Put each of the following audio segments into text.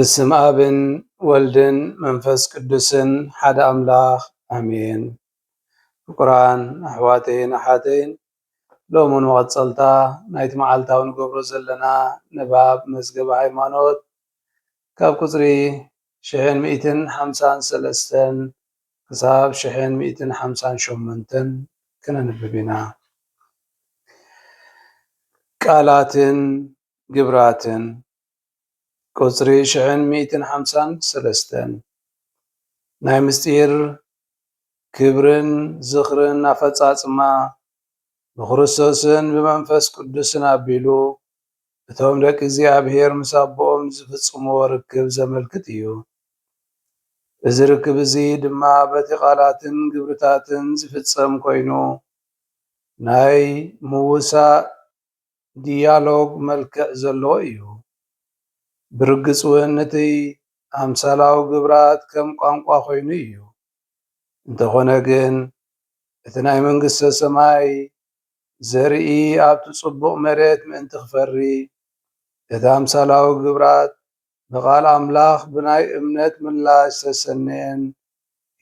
በስመ አብን ወልድን መንፈስ ቅዱስን ሓደ አምላኽ አሜን። ፍቁራን አሕዋተይን አሓተይን ሎሙን መቐፀልታ ናይቲ መዓልታዊ ንገብሮ ዘለና ንባብ መዝገበ ሃይማኖት ካብ ቁፅሪ 1153 ክሳብ 1158 ክነንብብ ኢና። ቃላትን ግብራትን ቁፅሪ 1153 ናይ ምስጢር ክብርን ዝኽርን አፈፃፅማ ብክርስቶስን ብመንፈስ ቅዱስን አቢሉ እቶም ደቂ እግዚአብሔር ምስ አቦኦም ዝፍፅምዎ ርክብ ዘመልክት እዩ። እዚ ርክብ እዚ ድማ በቲ ቃላትን ግብርታትን ዝፍፀም ኮይኑ ናይ ምውሳእ ዲያሎግ መልክዕ ዘለዎ እዩ። ብርግፅ እውን እቲ አምሳላዊ ግብራት ከም ቋንቋ ኮይኑ እዩ። እንተኾነ ግን እቲ ናይ መንግስተ ሰማይ ዘርኢ ኣብቲ ፅቡቕ መሬት ምእንቲ ክፈሪ እቲ አምሳላዊ ግብራት ብቃል አምላኽ ብናይ እምነት ምላሽ ዝተሰነየን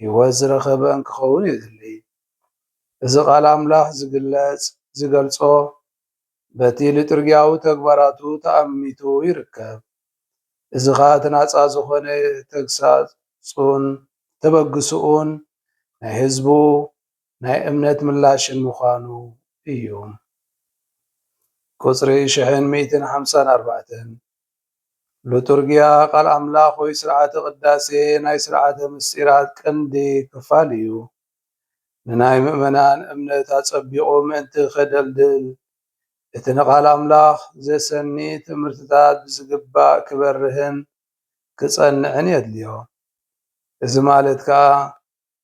ሂወት ዝረኸበን ክኸውን የድሊ። እዚ ቃል አምላኽ ዝገልፆ በቲ ልጥርግያዊ ተግባራቱ ተኣሚቱ ይርከብ። እዚ ከዓ እቲ ናፃ ዝኾነ ተግሳፁን ተበግስኡን ናይ ህዝቡ ናይ እምነት ምላሽን ምዃኑ እዩ። ቁፅሪ 1154 ሉጡርግያ ቃል አምላኽ ወይ ስርዓተ ቅዳሴ ናይ ስርዓተ ምስጢራት ቀንዲ ክፋል እዩ። ንናይ ምእመናን እምነት አፀቢቑ ምእንቲ ከደልድል እቲ ንቃል አምላኽ ዘሰኒ ትምህርትታት ብዝግባእ ክበርህን ክፀንዕን የድልዮ። እዚ ማለት ከዓ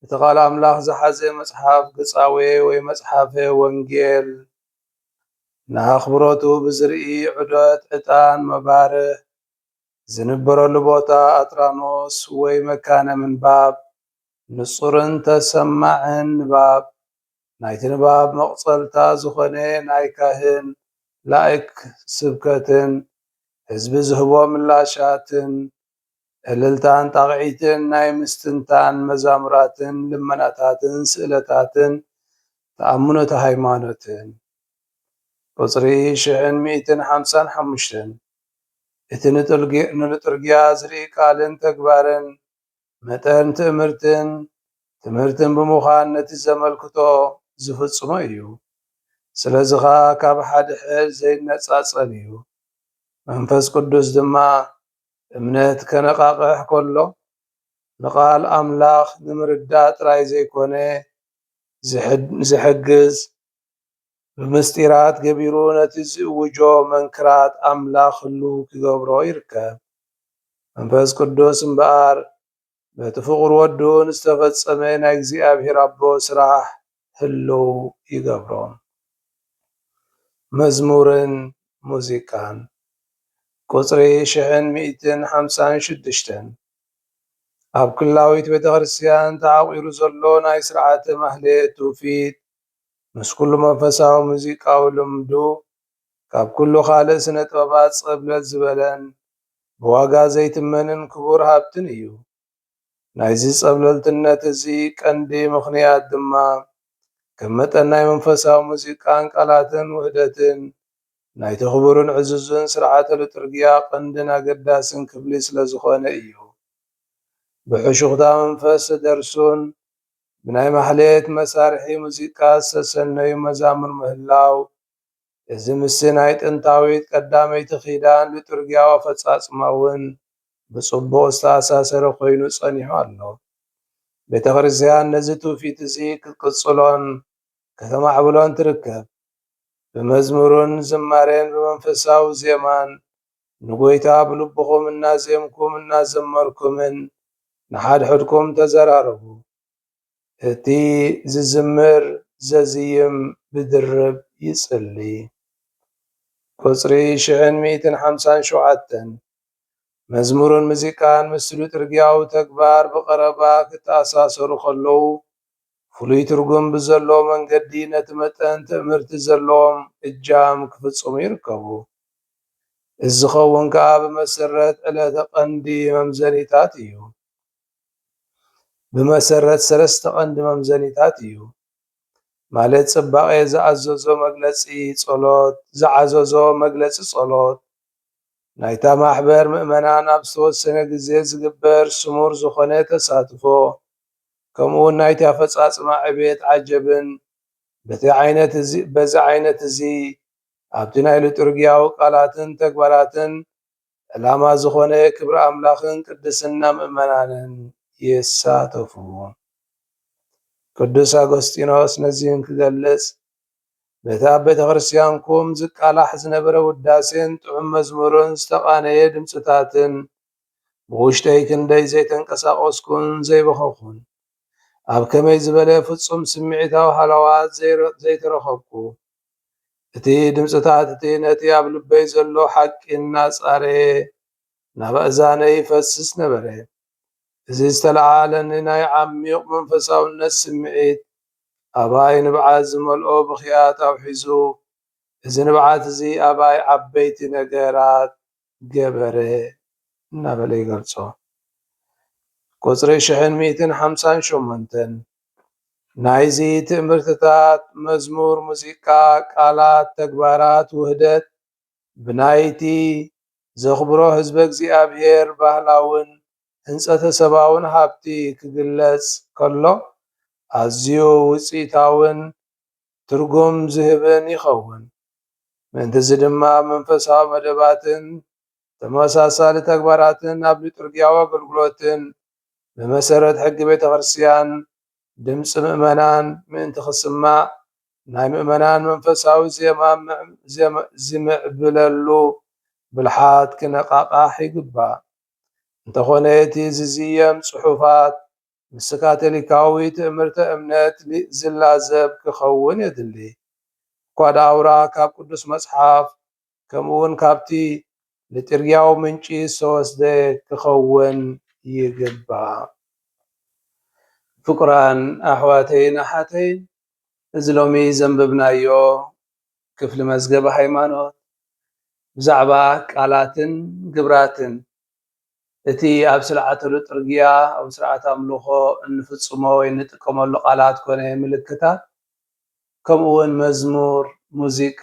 እቲ ቃል አምላኽ ዝሓዘ መፅሓፍ ገፃዌ ወይ መፅሓፈ ወንጌል ንአኽብሮቱ ብዝርኢ ዑደት ዕጣን መባርህ ዝንበረሉ ቦታ አትራኖስ ወይ መካነ ምንባብ ንፁርን ተሰማዕን ንባብ ናይቲ ንባብ መቁፀልታ ዝኾነ ናይ ካህን ላእክ ስብከትን ህዝቢ ዝህቦ ምላሻትን እልልታን ጣቕዒትን ናይ ምስትንታን መዛሙራትን ልመናታትን ስእለታትን ተኣምኖተ ሃይማኖትን። ቁፅሪ 1155 እቲ ንሉጥርግያ ዝርኢ ቃልን ተግባርን መጠን ትምህርትን ብምዃን ነቲ ዘመልክቶ ዝፍፅሞ እዩ። ስለዚ ከዓ ካብ ሓደ ሕድ ዘይነፃፀል እዩ። መንፈስ ቅዱስ ድማ እምነት ከነቃቅሕ ከሎ ንቃል አምላኽ ንምርዳእ ጥራይ ዘይኮነ ዝሕግዝ ብምስጢራት ገቢሩ ነቲ ዝእውጆ መንክራት አምላኽ ህልው ክገብሮ ይርከብ። መንፈስ ቅዱስ እምበኣር በቲ ፍቁር ወዱ ንዝተፈፀመ ናይ እግዚአብሔር አቦ ስራሕ ህልው ይገብሮ። መዝሙርን ሙዚቃን ቁፅሪ 1156 ኣብ ኩላዊት ቤተክርስትያን ተዓቂሩ ዘሎ ናይ ስርዓተ ማህሌት ትውፊት ምስ ኩሉ መንፈሳዊ ሙዚቃዊ ልምዱ ካብ ኩሉ ካልእ ስነ ጥበባት ፀብለል ዝበለን ብዋጋ ዘይትመንን ክቡር ሃብትን እዩ። ናይዚ ፀብለልትነት እዚ ቀንዲ ምክንያት ድማ ከም መጠን ናይ መንፈሳዊ ሙዚቃን ቃላትን ውህደትን ናይቲ ክቡርን ዕዙዝን ስርዓተ ልጥርግያ ቀንድን ኣገዳስን ክፍሊ ስለ ዝኾነ እዩ። ብሕሹኽታ መንፈስ ተደርሱን ብናይ ማህሌት መሳርሒ ሙዚቃ ዝተሰነዩ መዛሙር ምህላው እዚ ምስቲ ናይ ጥንታዊት ቀዳመይቲ ኪዳን ልጥርግያዊ ኣፈፃፅማ እውን ብፅቡቅ ዝተኣሳሰረ ኮይኑ ፀኒሑ ኣሎ። ቤተክርስትያን ነዚ ትውፊት እዚ ክትቅፅሎን ከተማዕብሎን ትርከብ። ብመዝሙርን ዝማሬን ብመንፈሳዊ ዜማን ንጎይታ ብልብኹም እናዜምኩም እናዘመርኩምን ንሓድሕድኩም ተዘራረቡ። እቲ ዝዝምር ዘዝይም ብድርብ ይጽሊ። ቁፅሪ 1157 መዝሙርን ሙዚቃን ምስ ልጥርግያዊ ተግባር ብቐረባ ክተኣሳሰሩ ከለዉ ፍሉይ ትርጉም ብዘለዎ መንገዲ ነቲ መጠን ትእምርቲ ዘለዎም እጃም ክፍፅሙ ይርከቡ። ዝኸውን ከዓ ብመሰረት ዕለተ ቀንዲ መምዘኒታት እዩ። ብመሰረት 3 ቀንዲ መምዘኒታት እዩ ማለት ጽባቐ ዝዓዘዞ መግለጺ ጸሎት ናይታ ማሕበር ምእመናን ኣብ ዝተወሰነ ግዜ ዝግበር ስሙር ዝኾነ ተሳትፎ ከምኡውን ናይቲ ኣፈጻጽማ ዕብየት ዓጀብን በዚ ዓይነት እዚ ኣብቲ ናይ ሊቱርግያዊ ቃላትን ተግባራትን ዕላማ ዝኾነ ክብሪ ኣምላኽን ቅድስና ምእመናንን ይሳተፉ። ቅዱስ ኣጎስጢኖስ ነዚህን ክገልጽ በቲ ኣብ ቤተ ክርስቲያንኩም ዝቃላሕ ዝነበረ ውዳሴን ጥዑም መዝሙርን ዝተቓነየ ድምፅታትን ብውሽጠይ ክንደይ ዘይተንቀሳቐስኩን ዘይበኸኹን ኣብ ከመይ ዝበለ ፍጹም ስምዒታዊ ሃለዋት ዘይተረኸብኩ እቲ ድምፅታት እቲ ነቲ ኣብ ልበይ ዘሎ ሓቂ እናጻረየ ናብ ኣእዛነይ ይፈስስ ነበረ። እዚ ዝተለዓለኒ ናይ ዓሚቕ መንፈሳውነት ስምዒት ኣባይ ንብዓት ዝመልኦ ብኽያት ኣውሒዙ እዚ ንብዓት እዚ ኣባይ ዓበይቲ ነገራት ገበረ እናበለ ይገልጾ። ቁጽሪ 1158 ናይዚ ትእምርትታት መዝሙር፣ ሙዚቃ፣ ቃላት፣ ተግባራት ውህደት ብናይቲ ዘኽብሮ ህዝበ እግዚኣብሔር ባህላውን ህንጸተ ሰብኣውን ሃብቲ ክግለጽ ከሎ ኣዝዩ ውፅኢታውን ትርጉም ዝህብን ይኸውን። ምእንቲ እዚ ድማ መንፈሳዊ መደባትን ተመሳሳሊ ተግባራትን ኣብ ሊቱርግያዊ ኣገልግሎትን ብመሰረት ሕጊ ቤተ ክርስቲያን ድምፂ ምእመናን ምእንቲ ክስማዕ ናይ ምእመናን መንፈሳዊ ዜማ ዝምዕብለሉ ብልሓት ክነቓቓሕ ይግባእ። እንተኾነ እቲ ዝዝየም ጽሑፋት ምስ ካቶሊካዊ ትእምርተ እምነት ዝላዘብ ክኸውን የድሊ እኳ ዳውራ ካብ ቅዱስ መጽሓፍ ከምኡውን ካብቲ ሊቱርግያዊ ምንጪ ዝተወስደ ክኸውን ይግባእ። ፍቁራን ኣሕዋተይን ኣሓተይን እዚ ሎሚ ዘንበብናዮ ክፍሊ መዝገበ ሃይማኖት ብዛዕባ ቃላትን ግብራትን እቲ ኣብ ስርዓተ ሊቱርግያ ኣብ ስርዓተ ኣምልኾ እንፍጽሞ ወይ እንጥቀመሉ ቃላት ኮነ ምልክታት ከምኡውን መዝሙር ሙዚቃ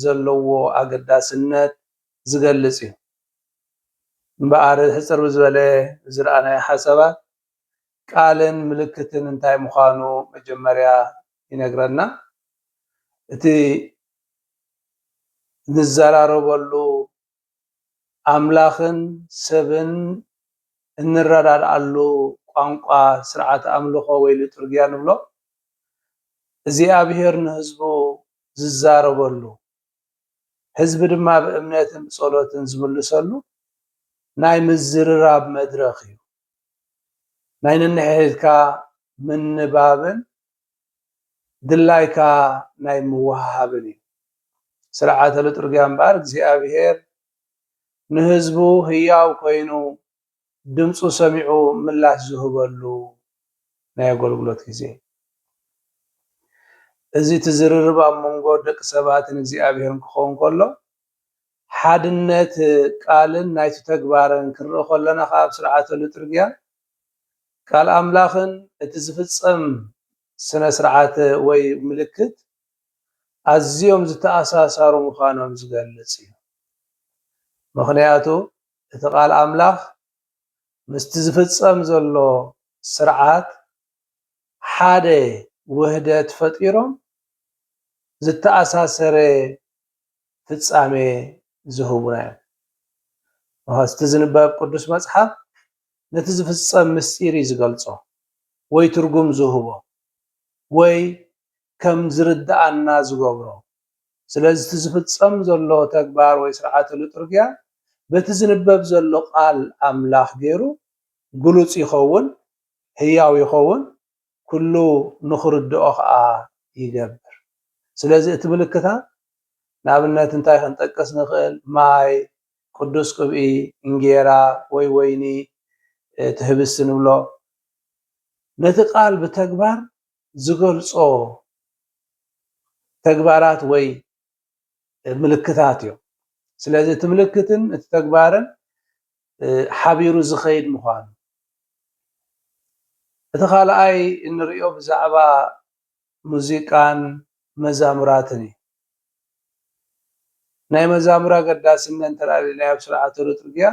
ዘለዎ ኣገዳስነት ዝገልጽ እዩ። እምበኣር ሕፅር ብዝበለ ዝረኣናዮ ሓሳባት ቃልን ምልክትን እንታይ ምዃኑ መጀመርያ ይነግረና። እቲ ንዘራረበሉ ኣምላኽን ሰብን እንረዳድኣሉ ቋንቋ ስርዓተ ኣምልኾ ወይ ሊቱርግያ ንብሎ እግዚኣብሔር ንህዝቡ ዝዛረበሉ ህዝቢ ድማ ብእምነትን ብጸሎትን ዝምልሰሉ ናይ ምዝርራብ መድረኽ እዩ። ናይ ነንሕድካ ምንባብን ድላይካ ናይ ምውሃብን እዩ። ስርዓተ ሊቱርግያ እምበኣር እግዚኣብሔር ንህዝቡ ህያው ኮይኑ ድምፁ ሰሚዑ ምላሽ ዝህበሉ ናይ ኣገልግሎት ግዜ። እዚ ትዝርርብ ኣብ መንጎ ደቂ ሰባትን እግዚኣብሔርን ክኸውን ከሎ ሓድነት ቃልን ናይቲ ተግባርን ክንርኢ ከለና ካብ ስርዓተ ሊቱርግያ ቃል ኣምላኽን እቲ ዝፍጸም ስነ ስርዓት ወይ ምልክት ኣዝዮም ዝተኣሳሰሩ ምዃኖም ዝገልጽ እዩ። ምክንያቱ እቲ ቃል ኣምላኽ ምስቲ ዝፍጸም ዘሎ ስርዓት ሓደ ውህደት ፈጢሮም ዝተኣሳሰረ ፍጻሜ ዝህቡና እዮም። እቲ ዝንበብ ቅዱስ መጽሓፍ ነቲ ዝፍጸም ምስጢር እዩ ዝገልጾ ወይ ትርጉም ዝህቦ ወይ ከም ዝርዳኣና ዝገብሮ። ስለዚ እቲ ዝፍጸም ዘሎ ተግባር ወይ ስርዓተ ሊቱርግያ በቲ ዝንበብ ዘሎ ቃል ኣምላኽ ገይሩ ግሉጽ ይኸውን፣ ህያው ይኸውን፣ ኩሉ ንኽርድኦ ከዓ ይገብር። ስለዚ እቲ ምልክታት ንኣብነት እንታይ ክንጠቅስ ንኽእል? ማይ፣ ቅዱስ ቅብኢ፣ እንጌራ ወይ ወይኒ፣ እቲ ህብስቲ ንብሎ ነቲ ቃል ብተግባር ዝገልጾ ተግባራት ወይ ምልክታት እዮም። ስለዚህ ትምልክትን እትተግባርን ሓቢሩ ዝኸይድ ምዃኑ እቲ ካልኣይ እንሪኦ ብዛዕባ ሙዚቃን መዛሙራትን እዩ ናይ መዛሙራ ገዳስነት እንተላዕልና ኣብ ስርዓተ ሊቱርግያ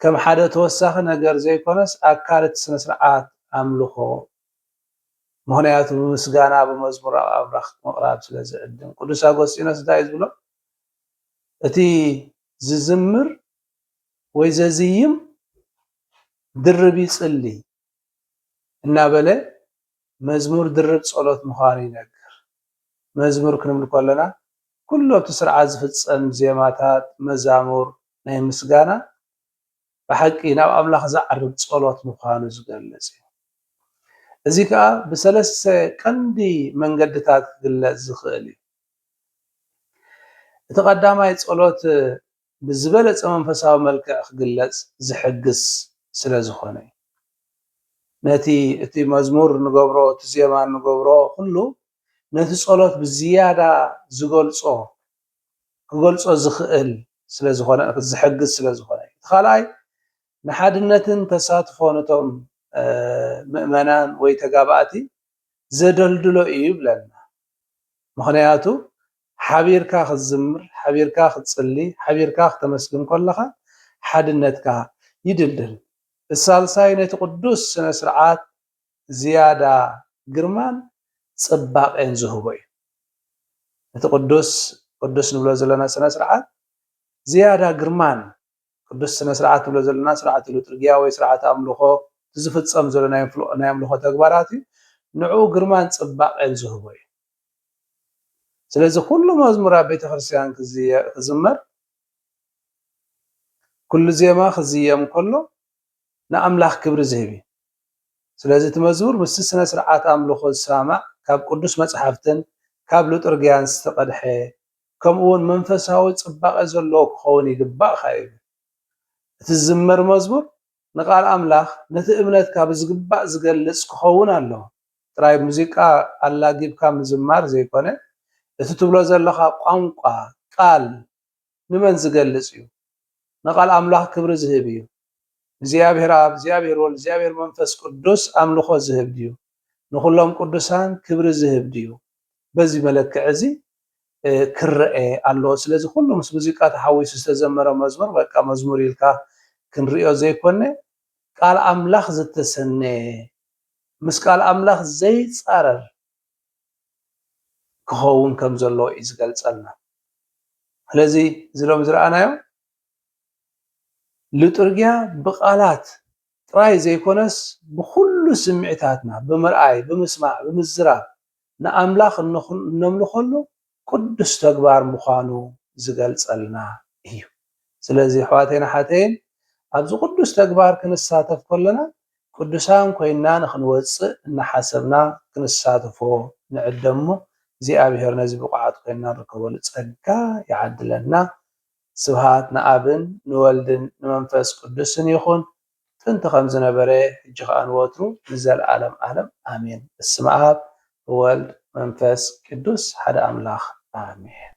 ከም ሓደ ተወሳኺ ነገር ዘይኮነስ ኣካል እቲ ስነ ስርዓት ኣምልኾ ምክንያቱ ብምስጋና ብመዝሙር ኣምልኽ ምቕራብ ስለ ዝዕድም ቅዱስ ኣጎስጢኖስ እንታይ እዩ ዝብሎ እቲ ዝዝምር ወይ ዘዝይም ድርብ ይጽሊ እናበለ መዝሙር ድርብ ጸሎት ምዃኑ ይነግር መዝሙር ክንብል ከለና ኩሉ ኣብቲ ስርዓት ዝፍጸም ዜማታት መዛሙር ናይ ምስጋና ብሓቂ ናብ ኣምላኽ ዘዓርግ ጸሎት ምዃኑ ዝገልጽ እዩ እዚ ከዓ ብሰለስተ ቀንዲ መንገድታት ክግለጽ ዝኽእል እዩ እቲ ቀዳማይ ጸሎት ብዝበለጸ መንፈሳዊ መልክዕ ክግለጽ ዝሕግዝ ስለ ዝኾነ እዩ ነቲ እቲ መዝሙር ንገብሮ እቲ ዜማ ንገብሮ ኩሉ ነቲ ጸሎት ብዝያዳ ክገልጾ ዝኽእል ስለ ዝኾነ ዝሕግዝ ስለ ዝኾነ እቲ ካልኣይ ንሓድነትን ተሳትፎን እቶም ምእመናን ወይ ተጋባእቲ ዘደልድሎ እዩ ይብለና ምክንያቱ ሓቢርካ ክትዝምር ሓቢርካ ክትጽሊ ሓቢርካ ክተመስግን ከለኻ ሓድነትካ ይድልድል الثالثاي ነቲ ቅዱስ ስነ ስርዓት ዝያዳ ግርማን ጽባቐን ዝህቦ እዩ እቲ ቅዱስ ንብሎ ዘለና ስነ ስርዓት ዝያዳ ግርማን ቅዱስ ስነ ስርዓት ንብሎ ዘለና ስርዓተ ሊቱርግያ ወይ ስርዓተ ኣምልኾ ዝፍጸም ዘሎ ናይ ኣምልኾ ተግባራት እዩ ንዑ ግርማን ጽባቐን ዝህቦ እዩ ስለዚ ኩሉ መዝሙር ኣብ ቤተክርስትያን ክዝመር ኩሉ ዜማ ክዝየም ከሎ ንኣምላኽ ክብሪ ዝህብ እዩ ስለዚ እቲ መዝሙር ምስ ስነ ስርዓት ኣምልኾ ዝሰማዕ ካብ ቅዱስ መጽሓፍትን ካብ ሊቱርግያን ዝተቐድሐ ከምኡውን መንፈሳዊ ጽባቐ ዘለዎ ክኸውን ይግባእ ኸይብ እቲ ዝዝመር መዝሙር ንቃል ኣምላኽ ነቲ እምነትካ ብዝግባእ ዝገልጽ ክኸውን ኣለዎ ጥራይ ሙዚቃ ኣላጊብካ ምዝማር ዘይኮነ እቲ ትብሎ ዘለኻ ቋንቋ ቃል ንመን ዝገልጽ እዩ ንቃል ኣምላኽ ክብሪ ዝህብ እዩ እግዚአብሔር ኣብ እግዚአብሔር ወልድ እግዚአብሔር መንፈስ ቅዱስ ኣምልኾ ዝህብ ድዩ ንኹሎም ቅዱሳን ክብሪ ዝህብ ድዩ በዚ መለክዕ እዚ ክርአ ኣለዎ ስለዚ ኩሉ ምስ ሙዚቃ ተሓዊሱ ዝተዘመረ መዝሙር በቃ መዝሙር ኢልካ ክንሪኦ ዘይኮነ ቃል ኣምላኽ ዝተሰነየ ምስ ቃል ኣምላኽ ዘይፃረር ክኸውን ከም ዘለዎ እዩ ዝገልጸልና ስለዚ ዝሎም ዝረኣናዮ ሊቱርግያ ብቃላት ጥራይ ዘይኮነስ ብኩሉ ስምዒታትና ብምርኣይ ብምስማዕ ብምዝራብ ንኣምላኽ ነምልኸሉ ቅዱስ ተግባር ምዃኑ ዝገልጸልና እዩ ስለዚ ኣሕዋተይና ሓተይን ኣብዚ ቅዱስ ተግባር ክንሳተፍ ከለና ቅዱሳን ኮይና ንክንወፅእ እናሓሰብና ክንሳተፎ ንዕደሞ እግዚኣብሔር ነዚ ብቕዓት ኮይና ንርከበሉ ጸጋ ይዓድለና ስብሃት ንኣብን ንወልድን ንመንፈስ ቅዱስን ይኹን ጥንቲ ከም ዝነበረ ሕጂ ከዓ ንወትሩ ንዘለዓለም ዓለም ኣሜን። በስመ አብ ወወልድ መንፈስ ቅዱስ ሓደ ኣምላኽ ኣሜን።